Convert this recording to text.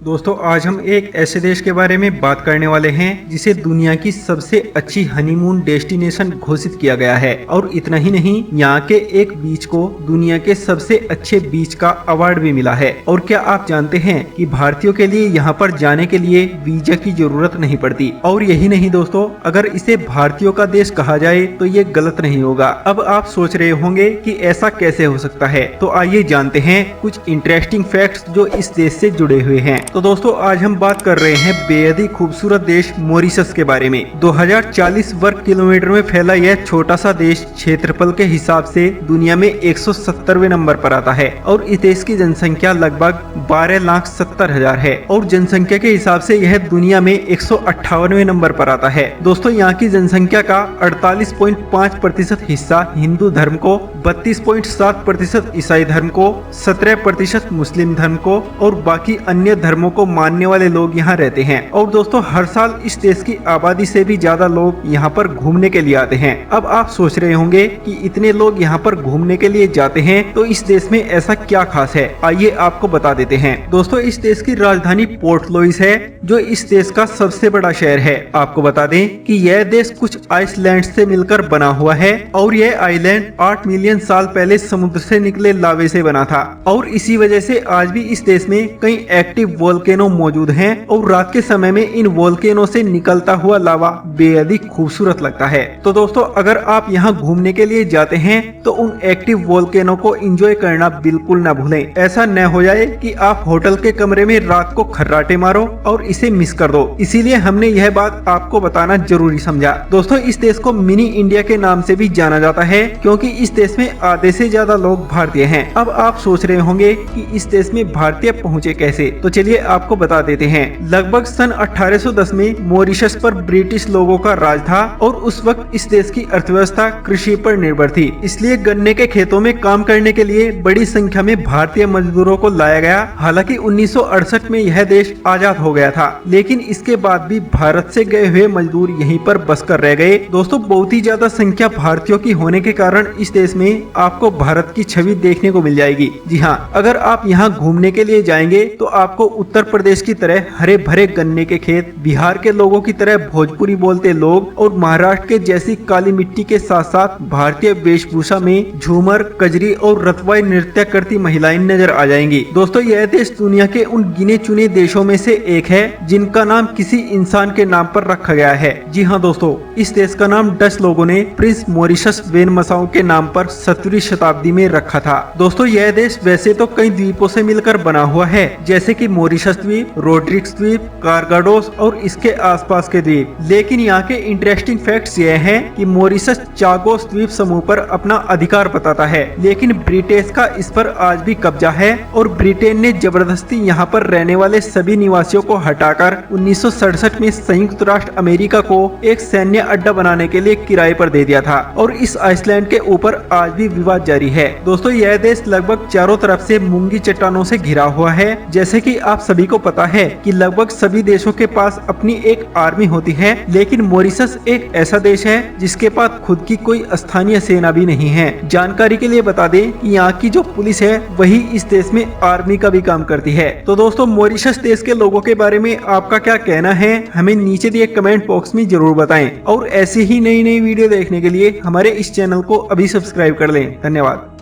दोस्तों आज हम एक ऐसे देश के बारे में बात करने वाले हैं जिसे दुनिया की सबसे अच्छी हनीमून डेस्टिनेशन घोषित किया गया है। और इतना ही नहीं, यहाँ के एक बीच को दुनिया के सबसे अच्छे बीच का अवार्ड भी मिला है। और क्या आप जानते हैं कि भारतीयों के लिए यहाँ पर जाने के लिए वीजा की जरूरत नहीं पड़ती। और यही नहीं दोस्तों, अगर इसे भारतीयों का देश कहा जाए तो ये गलत नहीं होगा। अब आप सोच रहे होंगे कि ऐसा कैसे हो सकता है, तो आइए जानते हैं कुछ इंटरेस्टिंग फैक्ट्स जो इस देश से जुड़े हुए हैं। तो दोस्तों आज हम बात कर रहे हैं बेहद ही खूबसूरत देश मॉरिशस के बारे में। 2040 वर्ग किलोमीटर में फैला यह छोटा सा देश क्षेत्रफल के हिसाब से दुनिया में 170वें नंबर पर आता है। और इस देश की जनसंख्या लगभग 12,70,000 है। और जनसंख्या के हिसाब से यह दुनिया में 158वें नंबर पर आता है। दोस्तों यहाँ की जनसंख्या का 48.5% हिस्सा हिंदू धर्म को, 32.7% ईसाई धर्म को, 17% मुस्लिम धर्म को और बाकी अन्य धर्मों को मानने वाले लोग यहाँ रहते हैं। और दोस्तों हर साल इस देश की आबादी से भी ज्यादा लोग यहाँ पर घूमने के लिए आते हैं। अब आप सोच रहे होंगे कि इतने लोग यहाँ पर घूमने के लिए जाते हैं तो इस देश में ऐसा क्या खास है, आइए आपको बता देते हैं। दोस्तों इस देश की राजधानी पोर्ट लुइस है जो इस देश का सबसे बड़ा शहर है। आपको बता दें कि यह देश कुछ आइसलैंड से मिलकर बना हुआ है और यह आइलैंड 8 मिलियन साल पहले समुद्र से निकले लावे से बना था। और इसी वजह से आज भी इस देश में कई एक्टिव वोल्केनो मौजूद हैं और रात के समय में इन वोल्केनो से निकलता हुआ लावा बेहद ही खूबसूरत लगता है। तो दोस्तों अगर आप यहाँ घूमने के लिए जाते हैं तो उन एक्टिव वोल्केनो को एंजॉय करना बिल्कुल न भूलें। ऐसा न हो जाए कि आप होटल के कमरे में रात को खर्राटे मारो और इसे मिस कर दो। इसीलिए हमने यह बात आपको बताना जरूरी समझा। दोस्तों इस देश को मिनी इंडिया के नाम से भी जाना जाता है क्योंकि इस देश में आधे से ज्यादा लोग भारतीय हैं। अब आप सोच रहे होंगे कि इस देश में भारतीय पहुँचे कैसे, तो चलिए आपको बता देते हैं। लगभग सन 1810 में मॉरिशस पर ब्रिटिश लोगों का राज था और उस वक्त इस देश की अर्थव्यवस्था कृषि पर निर्भर थी। इसलिए गन्ने के खेतों में काम करने के लिए बड़ी संख्या में भारतीय मजदूरों को लाया गया। हालांकि 1968 में यह देश आजाद हो गया था, लेकिन इसके बाद भी भारत से गए हुए मजदूर यहीं पर बसकर रह गए। दोस्तों बहुत ही ज्यादा संख्या भारतीयों की होने के कारण इस देश में आपको भारत की छवि देखने को मिल जाएगी। जी हाँ, अगर आप यहाँ घूमने के लिए जाएंगे तो आपको उत्तर प्रदेश की तरह हरे भरे गन्ने के खेत, बिहार के लोगों की तरह भोजपुरी बोलते लोग और महाराष्ट्र के जैसी काली मिट्टी के साथ साथ भारतीय वेशभूषा में झूमर, कजरी और रतवाई नृत्य करती महिलाएं नजर आ जाएंगी। दोस्तों यह देश दुनिया के उन गिने चुने देशों में से एक है जिनका नाम किसी इंसान के नाम पर रखा गया है। जी हाँ दोस्तों, इस देश का नाम डच लोगों ने प्रिंस मॉरिशस वेनमसाउ के नाम पर 17वीं शताब्दी में रखा था। दोस्तों यह देश वैसे तो कई द्वीपों से मिलकर बना हुआ है, जैसे कि मॉरिशस द्वीप, रोड्रिक्स द्वीप, कारगाडोस और इसके आसपास के द्वीप। लेकिन यहाँ के इंटरेस्टिंग फैक्ट्स यह हैं कि मॉरिशस चागोस द्वीप समूह पर अपना अधिकार बताता है, लेकिन ब्रिटेन का इस पर आज भी कब्जा है और ब्रिटेन ने जबरदस्ती यहाँ पर रहने वाले सभी निवासियों को हटाकर 1967 में संयुक्त राष्ट्र अमेरिका को एक सैन्य अड्डा बनाने के लिए किराए पर दे दिया था। और इस आइसलैंड के ऊपर आज भी विवाद जारी है। दोस्तों यह देश लगभग चारों तरफ से मूंगी चट्टानों से घिरा हुआ है। जैसे कि आप सभी को पता है कि लगभग सभी देशों के पास अपनी एक आर्मी होती है, लेकिन मॉरिशस एक ऐसा देश है जिसके पास खुद की कोई स्थानीय सेना भी नहीं है। जानकारी के लिए बता दें कि यहाँ की जो पुलिस है वही इस देश में आर्मी का भी काम करती है। तो दोस्तों मॉरिशस देश के लोगों के बारे में आपका क्या कहना है, हमें नीचे दिए कमेंट बॉक्स में जरूर बताएं। और ऐसी ही नई नई वीडियो देखने के लिए हमारे इस चैनल को अभी सब्सक्राइब कर लें। धन्यवाद।